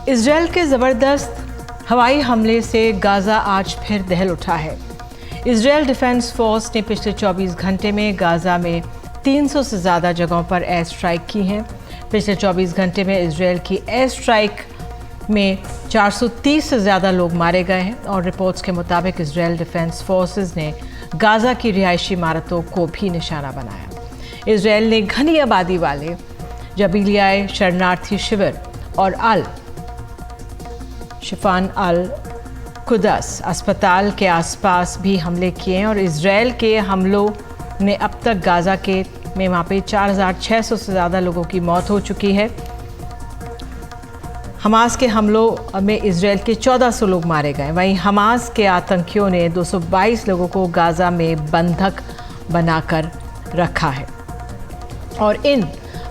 Israel के ज़बरदस्त हवाई हमले से गाज़ा आज फिर दहल उठा है। इजराइल डिफेंस फोर्स ने पिछले 24 घंटे में गाज़ा में 300 से ज़्यादा जगहों पर एयर स्ट्राइक की हैं। पिछले 24 घंटे में इजराइल की एयर स्ट्राइक में 430 से ज़्यादा लोग मारे गए हैं और रिपोर्ट्स के मुताबिक इजराइल डिफेंस फोर्सेस ने गाज़ा की रिहायशी इमारतों को भी निशाना बनाया। इजराइल ने घनी आबादी वाले जबीलिया शरणार्थी शिविर और अल शिफान अल कुदस अस्पताल के आसपास भी हमले किए हैं और इजराइल के हमलों ने अब तक गाज़ा के में वहाँ पे 4,600 से ज़्यादा लोगों की मौत हो चुकी है। हमास के हमलों में इजराइल के 1400 लोग मारे गए। वहीं हमास के आतंकियों ने 222 लोगों को गाज़ा में बंधक बनाकर रखा है। और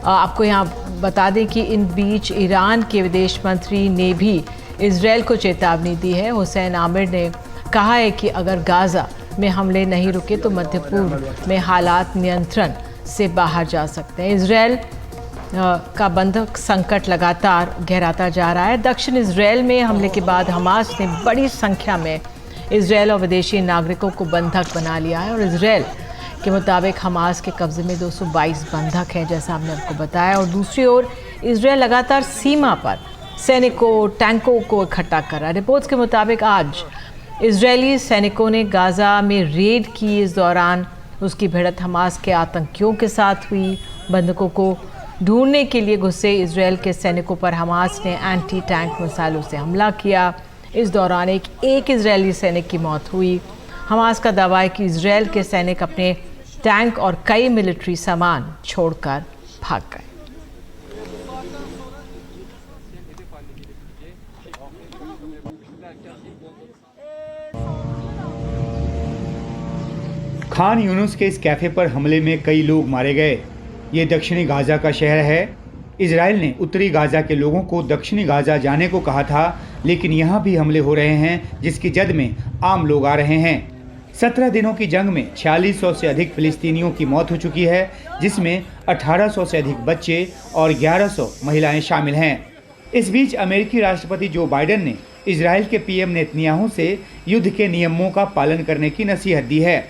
आपको यहाँ बता दें कि इन बीच ईरान के विदेश मंत्री ने भी इजराइल को चेतावनी दी है। हुसैन आमिर ने कहा है कि अगर गाज़ा में हमले नहीं रुके तो मध्य पूर्व में हालात नियंत्रण से बाहर जा सकते हैं। इजराइल का बंधक संकट लगातार गहराता जा रहा है। दक्षिण इजराइल में हमले के बाद हमास ने बड़ी संख्या में इजराइल और विदेशी नागरिकों को बंधक बना लिया है और इजराइल के मुताबिक हमास के कब्जे में 222 बंधक हैं, जैसा हमने आपको बताया। और दूसरी ओर इजराइल लगातार सीमा पर सैनिकों टैंकों को इकट्ठा कर रहा है। रिपोर्ट्स के मुताबिक आज इजरायली सैनिकों ने गाज़ा में रेड की। इस दौरान उसकी भिड़ंत हमास के आतंकियों के साथ हुई। बंधकों को ढूंढने के लिए घुसे इजराइल के सैनिकों पर हमास ने एंटी टैंक मिसाइलों से हमला किया। इस दौरान एक इजरायली सैनिक की मौत हुई। हमास का दावा है कि इजराइल के सैनिक अपने टैंक और कई मिलिट्री सामान छोड़कर भाग गए। खान यूनुस के इस कैफे पर हमले में कई लोग मारे गए। ये दक्षिणी गाज़ा का शहर है। इजराइल ने उत्तरी गाज़ा के लोगों को दक्षिणी गाज़ा जाने को कहा था, लेकिन यहाँ भी हमले हो रहे हैं, जिसकी जद में आम लोग आ रहे हैं। 17 दिनों की जंग में 4600 से अधिक फिलिस्तीनियों की मौत हो चुकी है, जिसमें 1800 से अधिक बच्चे और 1100 महिलाएं शामिल हैं। इस बीच अमेरिकी राष्ट्रपति जो बाइडेन ने इजराइल के पीएम नेतन्याहू से युद्ध के नियमों का पालन करने की नसीहत दी है।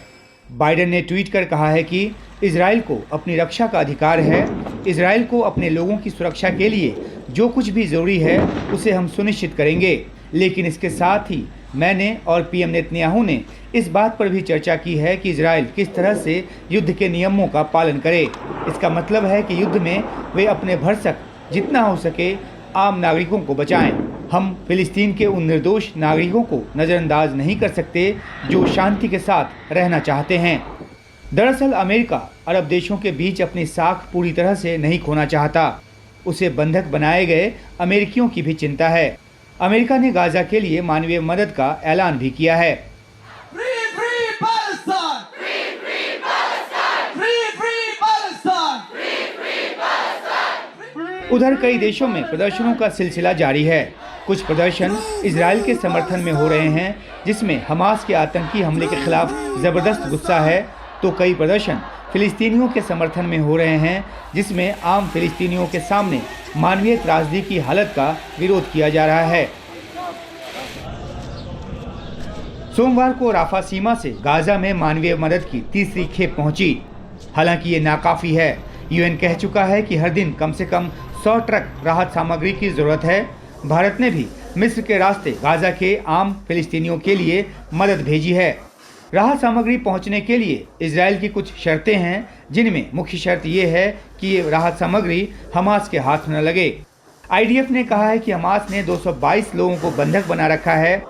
बाइडेन ने ट्वीट कर कहा है कि इजराइल को अपनी रक्षा का अधिकार है। इजराइल को अपने लोगों की सुरक्षा के लिए जो कुछ भी ज़रूरी है उसे हम सुनिश्चित करेंगे। लेकिन इसके साथ ही मैंने और पीएम नेतन्याहू ने इस बात पर भी चर्चा की है कि इजराइल किस तरह से युद्ध के नियमों का पालन करे। इसका मतलब है कि युद्ध में वे अपने भरसक जितना हो सके आम नागरिकों को बचाएं। हम फिलिस्तीन के उन निर्दोष नागरिकों को नज़रअंदाज नहीं कर सकते जो शांति के साथ रहना चाहते हैं। दरअसल अमेरिका अरब देशों के बीच अपनी साख पूरी तरह से नहीं खोना चाहता। उसे बंधक बनाए गए अमेरिकियों की भी चिंता है। अमेरिका ने गाज़ा के लिए मानवीय मदद का ऐलान भी किया है। उधर कई देशों में प्रदर्शनों का सिलसिला जारी है। कुछ प्रदर्शन इजराइल के समर्थन में हो रहे हैं, जिसमें हमास के आतंकी हमले के खिलाफ ज़बरदस्त गुस्सा है, तो कई प्रदर्शन फिलिस्तीनियों के समर्थन में हो रहे हैं, जिसमें आम फिलिस्तीनियों के सामने मानवीय त्रासदी की हालत का विरोध किया जा रहा है। सोमवार को राफा सीमा से गाज़ा में मानवीय मदद की तीसरी खेप पहुंची। हालांकि ये नाकाफी है। यूएन कह चुका है कि हर दिन कम से कम 100 ट्रक राहत सामग्री की जरूरत है। भारत ने भी मिस्र के रास्ते गाज़ा के आम फिलिस्तीनियों के लिए मदद भेजी है। राहत सामग्री पहुंचने के लिए इजराइल की कुछ शर्तें हैं, जिनमें मुख्य शर्त ये है कि ये राहत सामग्री हमास के हाथ न लगे। आईडीएफ ने कहा है कि हमास ने 222 लोगों को बंधक बना रखा है।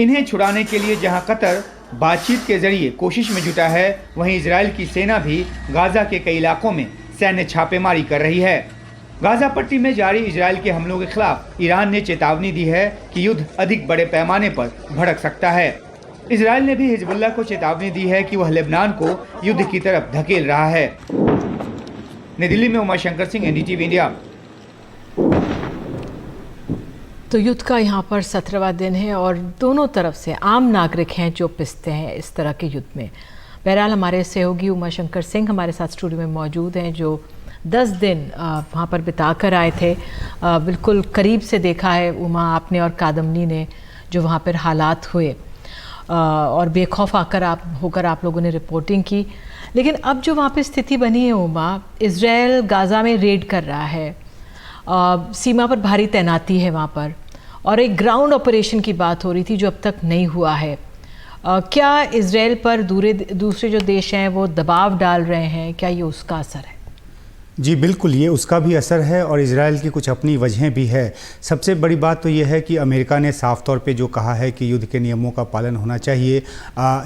इन्हें छुड़ाने के लिए जहां कतर बातचीत के जरिए कोशिश में जुटा है, वहीं इजराइल की सेना भी गाज़ा के कई इलाकों में सैन्य छापेमारी कर रही है। गाज़ा पट्टी में जारी इजराइल के हमलों के खिलाफ ईरान ने चेतावनी दी है कि युद्ध अधिक बड़े पैमाने पर भड़क सकता है। इजराइल ने भी हिजबुल्लाह को चेतावनी दी है कि वह लेबनान को युद्ध की तरफ धकेल रहा है। नई दिल्ली में उमाशंकर सिंह, एनडीटीवी इंडिया। तो युद्ध का यहाँ पर 17वां दिन है और दोनों तरफ से आम नागरिक हैं जो पिसते हैं इस तरह के युद्ध में। बहरहाल हमारे सहयोगी उमाशंकर सिंह हमारे साथ स्टूडियो में मौजूद हैं, जो 10 दिन वहाँ पर बिता कर आए थे। बिल्कुल करीब से देखा है उमा आपने और कादम्बनी ने जो वहाँ पर हालात हुए, और बेखौफ होकर आप लोगों ने रिपोर्टिंग की। लेकिन अब जो वहाँ पे स्थिति बनी है उमा, इज़राइल गाज़ा में रेड कर रहा है, सीमा पर भारी तैनाती है वहाँ पर, और एक ग्राउंड ऑपरेशन की बात हो रही थी जो अब तक नहीं हुआ है। क्या इज़राइल पर दूसरे जो देश हैं वो दबाव डाल रहे हैं? क्या ये उसका असर है? जी बिल्कुल, ये उसका भी असर है और इज़राइल की कुछ अपनी वजहें भी है। सबसे बड़ी बात तो ये है कि अमेरिका ने साफ़ तौर पे जो कहा है कि युद्ध के नियमों का पालन होना चाहिए,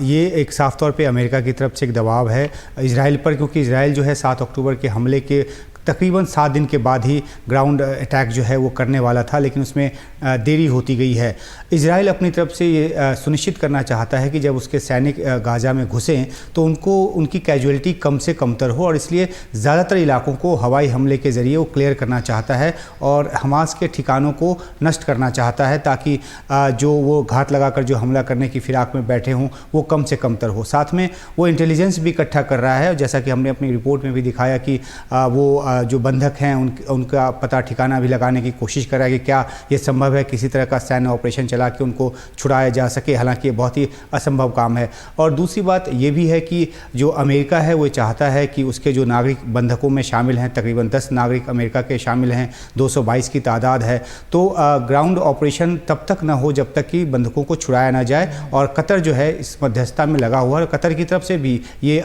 ये एक साफ़ तौर पे अमेरिका की तरफ से एक दबाव है इज़राइल पर, क्योंकि इज़राइल जो है 7 अक्टूबर के हमले के तकरीबन 7 दिन के बाद ही ग्राउंड अटैक जो है वो करने वाला था, लेकिन उसमें देरी होती गई है। इज़राइल अपनी तरफ से ये सुनिश्चित करना चाहता है कि जब उसके सैनिक गाज़ा में घुसें तो उनकी कैजुअलिटी कम से कमतर हो, और इसलिए ज़्यादातर इलाकों को हवाई हमले के ज़रिए वो क्लियर करना चाहता है और हमास के ठिकानों को नष्ट करना चाहता है, ताकि जो वो घात लगाकर जो हमला करने की फिराक में बैठे हों वो कम से कमतर हो। साथ में वो इंटेलिजेंस भी इकट्ठा कर रहा है, जैसा कि हमने अपनी रिपोर्ट में भी दिखाया कि वो जो बंधक हैं उनका पता ठिकाना भी लगाने की कोशिश कर रहा है कि क्या ये संभव है किसी तरह का सैन्य ऑपरेशन चला के उनको छुड़ाया जा सके, हालांकि ये बहुत ही असंभव काम है। और दूसरी बात ये भी है कि जो अमेरिका है वो चाहता है कि उसके जो नागरिक बंधकों में शामिल हैं, तकरीबन 10 नागरिक अमेरिका के शामिल हैं, 222 की तादाद है, तो ग्राउंड ऑपरेशन तब तक ना हो जब तक कि बंधकों को छुड़ाया ना जाए। और कतर जो है इस मध्यस्थता में लगा हुआ है, कतर की तरफ से भी ये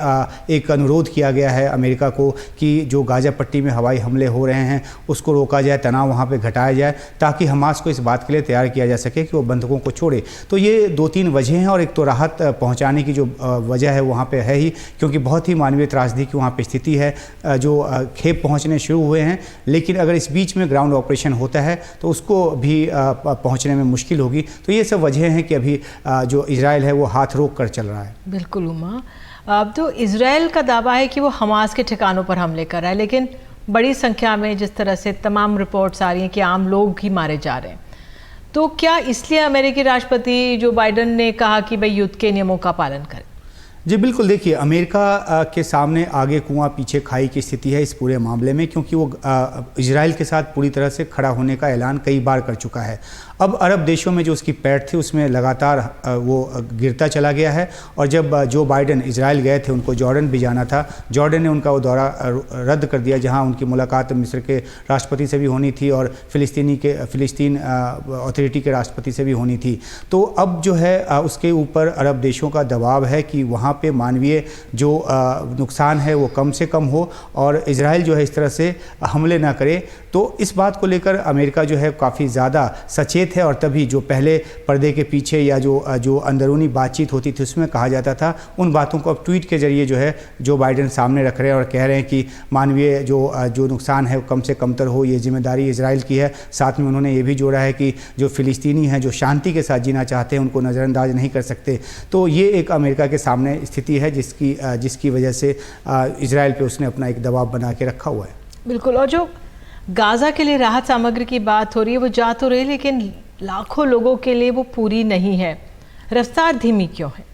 एक अनुरोध किया गया है अमेरिका को कि जो गाज़ा पट्टी में हवाई हमले हो रहे हैं उसको रोका जाए, तनाव वहाँ पे घटाया जाए, ताकि हमास को इस बात के लिए तैयार किया जा सके कि वो बंधकों को छोड़े। तो ये 2-3 वजह हैं, और एक तो राहत पहुँचाने की जो वजह है वहाँ पे है ही, क्योंकि बहुत ही मानवीय त्रासदी की वहाँ पे स्थिति है, जो खेप पहुँचने शुरू हुए हैं, लेकिन अगर इस बीच में ग्राउंड ऑपरेशन होता है तो उसको भी पहुँचने में मुश्किल होगी। तो ये सब वजह हैं कि अभी जो इजराइल है वो हाथ रोक कर चल रहा है। बिल्कुल उमा, अब तो इजराइल का दावा है कि वो हमास के ठिकानों पर हमले कर रहा है, लेकिन बड़ी संख्या में जिस तरह से तमाम रिपोर्ट्स आ रही हैं कि आम लोग ही मारे जा रहे हैं, तो क्या इसलिए अमेरिकी राष्ट्रपति जो बाइडन ने कहा कि भाई युद्ध के नियमों का पालन करें? जी बिल्कुल, देखिए अमेरिका के सामने आगे कुआं पीछे खाई की स्थिति है इस पूरे मामले में, क्योंकि वो इजराइल के साथ पूरी तरह से खड़ा होने का ऐलान कई बार कर चुका है। अब अरब देशों में जो उसकी पैठ थी उसमें लगातार वो गिरता चला गया है, और जब जो बाइडन इजराइल गए थे, उनको जॉर्डन भी जाना था, जॉर्डन ने उनका वो दौरा रद्द कर दिया, जहां उनकी मुलाकात मिस्र के राष्ट्रपति से भी होनी थी और फ़िलिस्तीन अथॉरिटी के राष्ट्रपति से भी होनी थी। तो अब जो है उसके ऊपर अरब देशों का दबाव है कि वहाँ पे मानवीय जो नुकसान है वो कम से कम हो और इजराइल जो है इस तरह से हमले ना करे। तो इस बात को लेकर अमेरिका जो है काफ़ी ज़्यादा सचेत है, और तभी जो पहले पर्दे के पीछे या जो अंदरूनी बातचीत होती थी उसमें कहा जाता था, उन बातों को अब ट्वीट के जरिए जो है जो बाइडन सामने रख रहे हैं और कह रहे हैं कि मानवीय जो नुकसान है वो कम से कमतर हो, ये जिम्मेदारी इजराइल की है। साथ में उन्होंने ये भी जोड़ा है कि जो फ़िलिस्तीनी हैं जो शांति के साथ जीना चाहते हैं उनको नज़रअंदाज नहीं कर सकते। तो ये एक अमेरिका के सामने स्थिति है जिसकी वजह से इजराइल पे उसने अपना एक दबाव बना के रखा हुआ है। बिल्कुल, और जो गाज़ा के लिए राहत सामग्री की बात हो रही है वो जा तो रही, लेकिन लाखों लोगों के लिए वो पूरी नहीं है। रफ्तार धीमी क्यों है?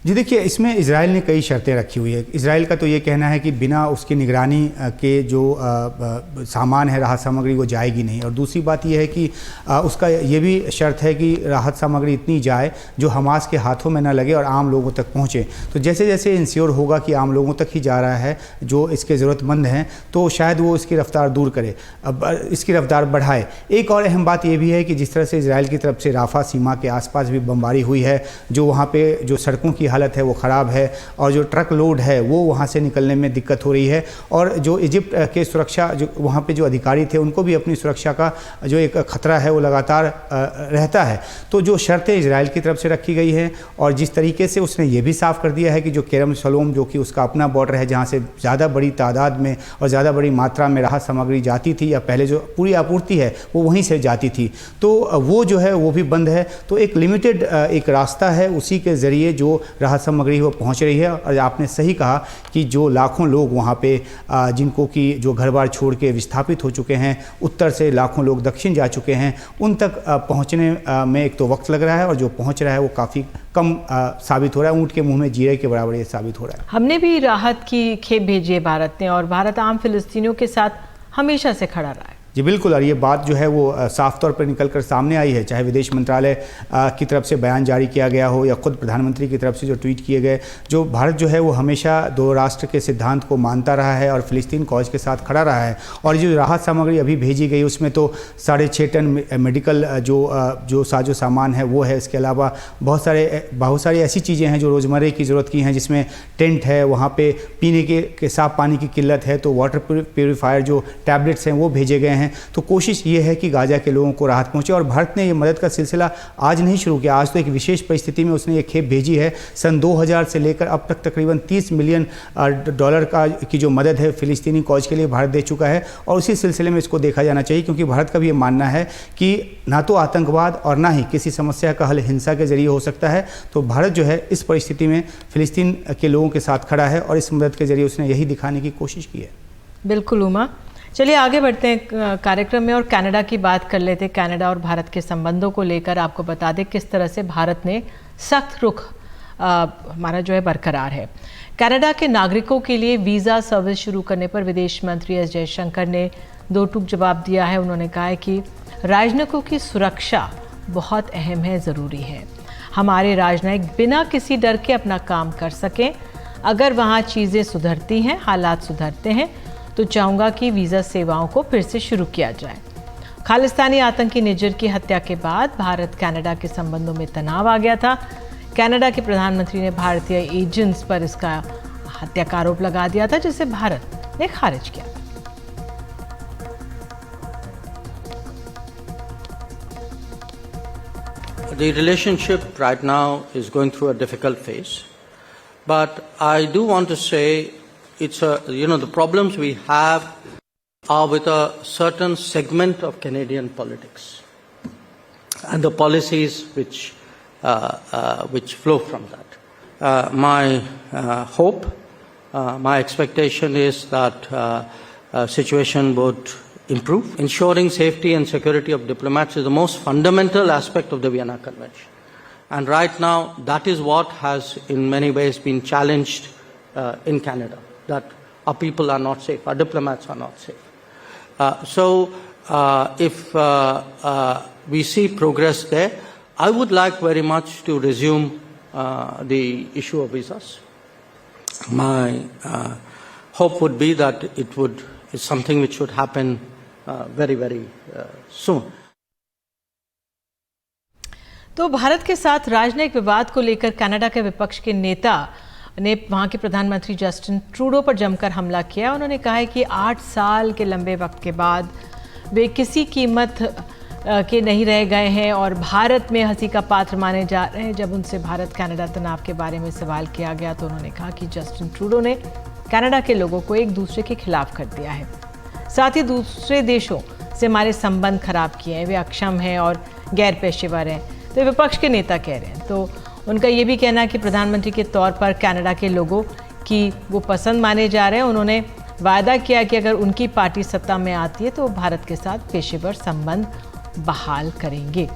जी देखिए, इसमें इजराइल ने कई शर्तें रखी हुई है। इजराइल का तो ये कहना है कि बिना उसकी निगरानी के जो सामान है, राहत सामग्री, वो जाएगी नहीं। और दूसरी बात ये है कि उसका ये भी शर्त है कि राहत सामग्री इतनी जाए जो हमास के हाथों में ना लगे और आम लोगों तक पहुँचे। तो जैसे जैसे इंश्योर होगा कि आम लोगों तक ही जा रहा है जो इसके ज़रूरतमंद हैं, तो शायद वो इसकी रफ्तार दूर करे, अब इसकी रफ्तार बढ़ाए। एक और अहम बात ये भी है कि जिस तरह से इजराइल की तरफ से राफा सीमा के आसपास भी बमबारी हुई है, जो वहाँ पर जो सड़कों की हालत है वो ख़राब है, और जो ट्रक लोड है वो वहाँ से निकलने में दिक्कत हो रही है। और जो इजिप्ट के सुरक्षा जो वहाँ पे जो अधिकारी थे उनको भी अपनी सुरक्षा का जो एक ख़तरा है वो लगातार रहता है। तो जो शर्तें इजराइल की तरफ से रखी गई हैं, और जिस तरीके से उसने ये भी साफ़ कर दिया है कि जो केरम शलोम जो कि उसका अपना बॉर्डर है जहाँ से ज़्यादा बड़ी तादाद में और ज़्यादा बड़ी मात्रा में राहत सामग्री जाती थी, या पहले जो पूरी आपूर्ति है वो वहीं से जाती थी, तो वो जो है वो भी बंद है। तो एक लिमिटेड एक रास्ता है, उसी के ज़रिए जो राहत सामग्री वो पहुंच रही है। और आपने सही कहा कि जो लाखों लोग वहाँ पे जिनको कि जो घर बार छोड़ के विस्थापित हो चुके हैं, उत्तर से लाखों लोग दक्षिण जा चुके हैं, उन तक पहुँचने में एक तो वक्त लग रहा है और जो पहुँच रहा है वो काफ़ी कम साबित हो रहा है। ऊँट के मुँह में जीरे के बराबर ये साबित हो रहा है। हमने भी राहत की खेप भेजी है भारत ने, और भारत आम फिलिस्तीनियों के साथ हमेशा से खड़ा रहा है। जी बिल्कुल, और ये बात जो है वो साफ तौर पर निकल कर सामने आई है, चाहे विदेश मंत्रालय की तरफ से बयान जारी किया गया हो या खुद प्रधानमंत्री की तरफ से जो ट्वीट किए गए। जो भारत जो है वो हमेशा दो राष्ट्र के सिद्धांत को मानता रहा है और फिलिस्तीन कॉज के साथ खड़ा रहा है। और जो राहत सामग्री अभी भेजी गई उसमें तो 6.5 टन मेडिकल जो साजो सामान है वो है। इसके अलावा बहुत सारी ऐसी चीज़ें हैं जो रोज़मर्रा की ज़रूरत की हैं, जिसमें टेंट है, वहाँ पे पीने के साफ पानी की किल्लत है, तो वाटर प्योरीफायर जो टैबलेट्स हैं वो भेजे गए हैं। तो कोशिश ये है कि गाजा के लोगों को राहत पहुंचे। और भारत ने ये मदद का सिलसिला आज नहीं शुरू किया, आज तो एक विशेष परिस्थिति में उसने ये खेप भेजी है। सन 2000 से लेकर अब तक तकरीबन $30 मिलियन की जो मदद है फिलिस्तीनी कॉज के लिए भारत दे चुका है। और उसी सिलसिले में इसको देखा जाना चाहिए, क्योंकि भारत का भी ये मानना है कि ना तो आतंकवाद और ना ही किसी समस्या का हल हिंसा के जरिए हो सकता है। तो भारत जो है इस परिस्थिति में फिलिस्तीन के लोगों के साथ खड़ा है और इस मदद के जरिए उसने यही दिखाने की कोशिश की है। बिल्कुल उमा, चलिए आगे बढ़ते हैं कार्यक्रम में और कनाडा की बात कर लेते हैं। कनाडा और भारत के संबंधों को लेकर आपको बता दें किस तरह से भारत ने सख्त रुख हमारा जो है बरकरार है। कनाडा के नागरिकों के लिए वीज़ा सर्विस शुरू करने पर विदेश मंत्री एस जयशंकर ने दो टूक जवाब दिया है। उन्होंने कहा है कि राजनयिकों की सुरक्षा बहुत अहम है, ज़रूरी है। हमारे राजनयिक बिना किसी डर के अपना काम कर सकें। अगर वहाँ चीज़ें सुधरती हैं, हालात सुधरते हैं, तो चाहूँगा कि वीज़ा सेवाओं को फिर से शुरू किया जाए। खालिस्तानी आतंकी निज्जर की हत्या के बाद भारत कनाडा के संबंधों में तनाव आ गया था। कनाडा के प्रधानमंत्री ने भारतीय एजेंट्स पर इसका हत्या का आरोप लगा दिया था, जिसे भारत ने खारिज किया। The relationship right now is going through a difficult phase, but I do want to say the problems we have are with a certain segment of Canadian politics and the policies which flow from that. My hope, my expectation is that situation would improve. Ensuring safety and security of diplomats is the most fundamental aspect of the Vienna Convention. And right now, that is what has in many ways been challenged in Canada, that our people are not safe, our diplomats are not safe. If we see progress there, I would like very much to resume the issue of visas. My hope would be that it's something which should happen very, very soon. तो भारत के साथ राजनयिक विवाद को लेकर Canada के विपक्ष के नेता ने वहाँ के प्रधानमंत्री जस्टिन ट्रूडो पर जमकर हमला किया। उन्होंने कहा है कि 8 साल के लंबे वक्त के बाद वे किसी कीमत के नहीं रह गए हैं और भारत में हंसी का पात्र माने जा रहे हैं। जब उनसे भारत कनाडा तनाव के बारे में सवाल किया गया तो उन्होंने कहा कि जस्टिन ट्रूडो ने कनाडा के लोगों को एक दूसरे के खिलाफ कर दिया है, साथ ही दूसरे देशों से हमारे संबंध खराब किए हैं, वे अक्षम हैं और गैर पेशेवर हैं। तो विपक्ष के नेता कह रहे हैं। तो उनका ये भी कहना है कि प्रधानमंत्री के तौर पर कनाडा के लोगों की वो पसंद माने जा रहे हैं। उन्होंने वायदा किया कि अगर उनकी पार्टी सत्ता में आती है तो भारत के साथ पेशेवर संबंध बहाल करेंगे।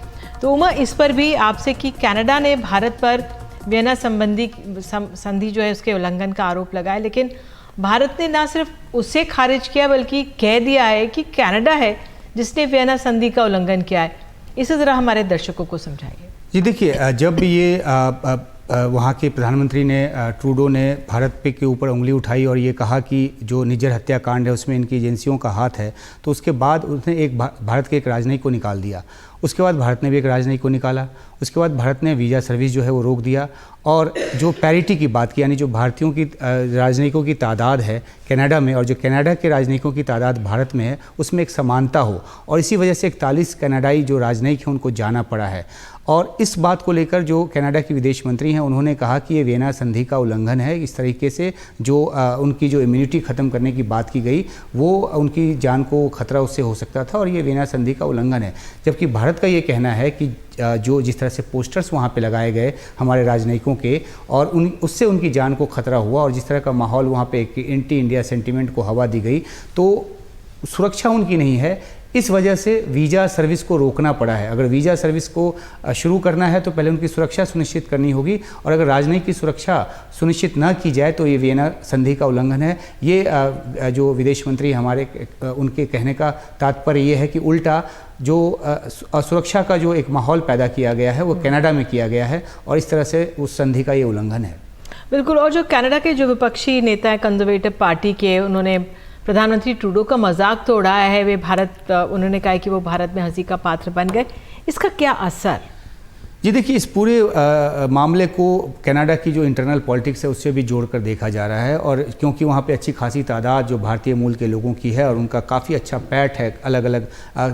तो उमा, इस पर भी आपसे कि कनाडा ने भारत पर वियना संधि जो है उसके उल्लंघन का आरोप लगाया, लेकिन भारत ने ना सिर्फ उसे खारिज किया बल्कि कह दिया है कि कनाडा है जिसने वियना संधि का उल्लंघन किया है। इसी तरह हमारे दर्शकों को समझाइए। जी देखिए, जब ये वहाँ के प्रधानमंत्री ने ट्रूडो ने भारत पे के ऊपर उंगली उठाई और ये कहा कि जो निज्जर हत्याकांड है उसमें इनकी एजेंसियों का हाथ है, तो उसके बाद उसने भारत के एक राजनयिक को निकाल दिया। उसके बाद भारत ने भी एक राजनयिक को निकाला। उसके बाद भारत ने वीज़ा सर्विस जो है वो रोक दिया और जो पैरिटी की बात की, यानी जो भारतीयों की राजनयिकों की तादाद है कनाडा में और जो कनाडा के राजनयिकों की तादाद भारत में है, उसमें एक समानता हो, और इसी वजह से 41 कनाडाई जो राजनयिक हैं उनको जाना पड़ा है। और इस बात को लेकर जो कनाडा के विदेश मंत्री हैं उन्होंने कहा कि ये वियना संधि का उल्लंघन है। इस तरीके से जो उनकी जो इम्यूनिटी ख़त्म करने की बात की गई वो उनकी जान को खतरा उससे हो सकता था और ये वियना संधि का उल्लंघन है। जबकि भारत भारत का ये कहना है कि जो जिस तरह से पोस्टर्स वहाँ पे लगाए गए हमारे राजनयिकों के और उससे उनकी जान को खतरा हुआ और जिस तरह का माहौल वहाँ पे एक एंटी इंडिया सेंटिमेंट को हवा दी गई, तो सुरक्षा उनकी नहीं है। इस वजह से वीज़ा सर्विस को रोकना पड़ा है। अगर वीज़ा सर्विस को शुरू करना है तो पहले उनकी सुरक्षा सुनिश्चित करनी होगी, और अगर राजनयिक की सुरक्षा सुनिश्चित ना की जाए तो ये वियना संधि का उल्लंघन है। ये जो विदेश मंत्री हमारे उनके कहने का तात्पर्य ये है कि उल्टा जो असुरक्षा का जो एक माहौल पैदा किया गया है वो कनाडा में किया गया है, और इस तरह से उस संधि का ये उल्लंघन है। बिल्कुल। और जो कनाडा के जो विपक्षी नेता है कंजर्वेटिव पार्टी के, उन्होंने प्रधानमंत्री ट्रूडो का मजाक तो उड़ाया है। वे भारत, उन्होंने कहा कि वो भारत में हंसी का पात्र बन गए। इसका क्या असर? जी देखिए, इस पूरे मामले को कनाडा की जो इंटरनल पॉलिटिक्स है उससे भी जोड़कर देखा जा रहा है, और क्योंकि वहाँ पे अच्छी खासी तादाद जो भारतीय मूल के लोगों की है और उनका काफ़ी अच्छा पैठ है, अलग अलग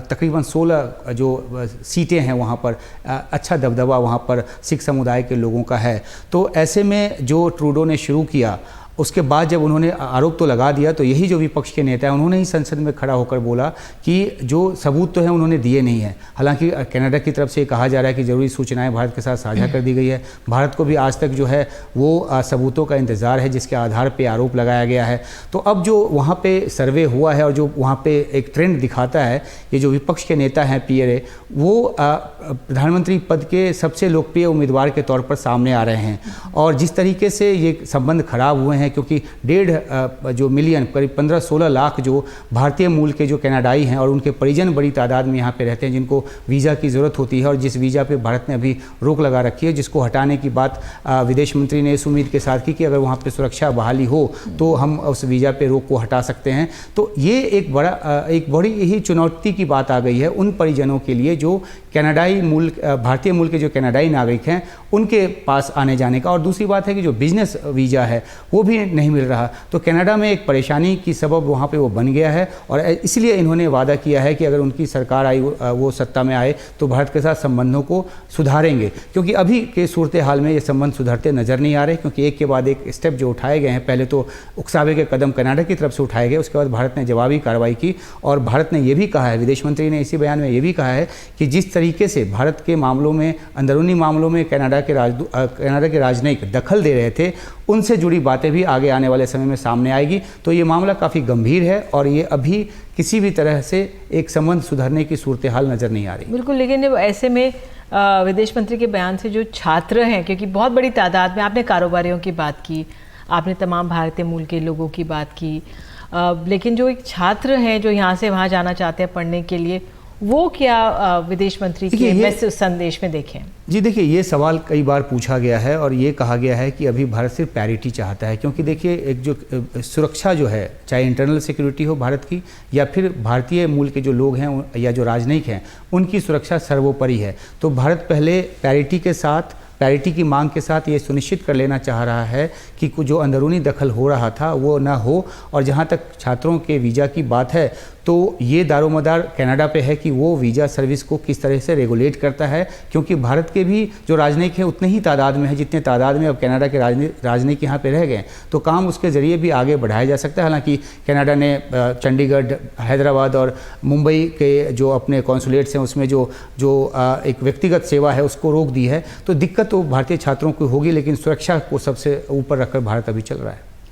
तकरीबन 16 जो सीटें हैं वहाँ पर, अच्छा दबदबा वहाँ पर सिख समुदाय के लोगों का है। तो ऐसे में जो ट्रूडो ने शुरू किया, उसके बाद जब उन्होंने आरोप तो लगा दिया, तो यही जो विपक्ष के नेता हैं उन्होंने ही संसद में खड़ा होकर बोला कि जो सबूत तो हैं उन्होंने दिए नहीं हैं। हालांकि कनाडा की तरफ से कहा जा रहा है कि ज़रूरी सूचनाएं भारत के साथ साझा कर दी गई है। भारत को भी आज तक जो है वो सबूतों का इंतज़ार है जिसके आधार पर आरोप लगाया गया है। तो अब जो वहाँ पर सर्वे हुआ है और जो वहाँ पर एक ट्रेंड दिखाता है, ये जो विपक्ष के नेता हैं पियरे, वो प्रधानमंत्री पद के सबसे लोकप्रिय उम्मीदवार के तौर पर सामने आ रहे हैं। और जिस तरीके से ये संबंध खराब हुए हैं, क्योंकि 1.5 जो मिलियन, करीब 15-16 लाख जो भारतीय मूल के जो कनाडाई हैं और उनके परिजन बड़ी तादाद में यहाँ पे रहते हैं, जिनको वीज़ा की ज़रूरत होती है, और जिस वीज़ा पे भारत ने अभी रोक लगा रखी है, जिसको हटाने की बात विदेश मंत्री ने इस उम्मीद के साथ की कि अगर वहाँ पे सुरक्षा बहाली हो तो हम उस वीज़ा पे रोक को हटा सकते हैं। तो ये एक बड़ी ही चुनौती की बात आ गई है उन परिजनों के लिए जो कनाडाई मूल, भारतीय मूल के जो कनाडाई नागरिक हैं उनके पास आने जाने का। और दूसरी बात है कि जो बिजनेस वीज़ा है वो भी नहीं मिल रहा। तो कनाडा में एक परेशानी की सबब वहाँ पे वो बन गया है, और इसलिए इन्होंने वादा किया है कि अगर उनकी सरकार आई, वो सत्ता में आए, तो भारत के साथ संबंधों को सुधारेंगे। क्योंकि अभी के सूरत हाल में ये संबंध सुधरते नज़र नहीं आ रहे, क्योंकि एक के बाद एक स्टेप जो उठाए गए हैं, पहले तो उकसावे के कदम कनाडा की तरफ से उठाए गए, उसके बाद भारत ने जवाबी कार्रवाई की। और भारत ने ये भी कहा है, विदेश मंत्री ने इसी बयान में ये भी कहा है कि जिस तरीके से भारत के मामलों में, अंदरूनी मामलों में कनाडा के राजनयिक दखल दे रहे थे, उनसे जुड़ी बातें भी आगे आने वाले समय में सामने आएगी। तो ये मामला काफ़ी गंभीर है और ये अभी किसी भी तरह से एक संबंध सुधरने की सूरत हाल नज़र नहीं आ रही। बिल्कुल। लेकिन ऐसे में विदेश मंत्री के बयान से जो छात्र हैं, क्योंकि बहुत बड़ी तादाद में, आपने कारोबारियों की बात की, आपने तमाम भारतीय मूल के लोगों की बात की, लेकिन जो एक छात्र हैं जो यहाँ से वहाँ जाना चाहते हैं पढ़ने के लिए, वो क्या विदेश मंत्री के मैसेज संदेश में देखें? जी देखिए, ये सवाल कई बार पूछा गया है और ये कहा गया है कि अभी भारत सिर्फ पैरिटी चाहता है, क्योंकि देखिए एक जो सुरक्षा जो है, चाहे इंटरनल सिक्योरिटी हो भारत की या फिर भारतीय मूल के जो लोग हैं या जो राजनयिक हैं, उनकी सुरक्षा सर्वोपरि है। तो भारत पहले पैरिटी की मांग के साथ ये सुनिश्चित कर लेना चाह रहा है कि जो अंदरूनी दखल हो रहा था वो ना हो। और जहाँ तक छात्रों के वीज़ा की बात है, तो ये दारोमदार कनाडा पे है कि वो वीज़ा सर्विस को किस तरह से रेगुलेट करता है, क्योंकि भारत के भी जो राजनयिक हैं उतने ही तादाद में है जितने तादाद में अब कनाडा के राजनयिक यहाँ पे रह गए। तो काम उसके ज़रिए भी आगे बढ़ाया जा सकता है। हालांकि कनाडा ने चंडीगढ़, हैदराबाद और मुंबई के जो अपने कॉन्सुलेट्स हैं उसमें जो एक व्यक्तिगत सेवा है उसको रोक दी है। तो दिक्कत तो भारतीय छात्रों को होगी, लेकिन सुरक्षा को सबसे ऊपर रखकर भारत अभी चल रहा है।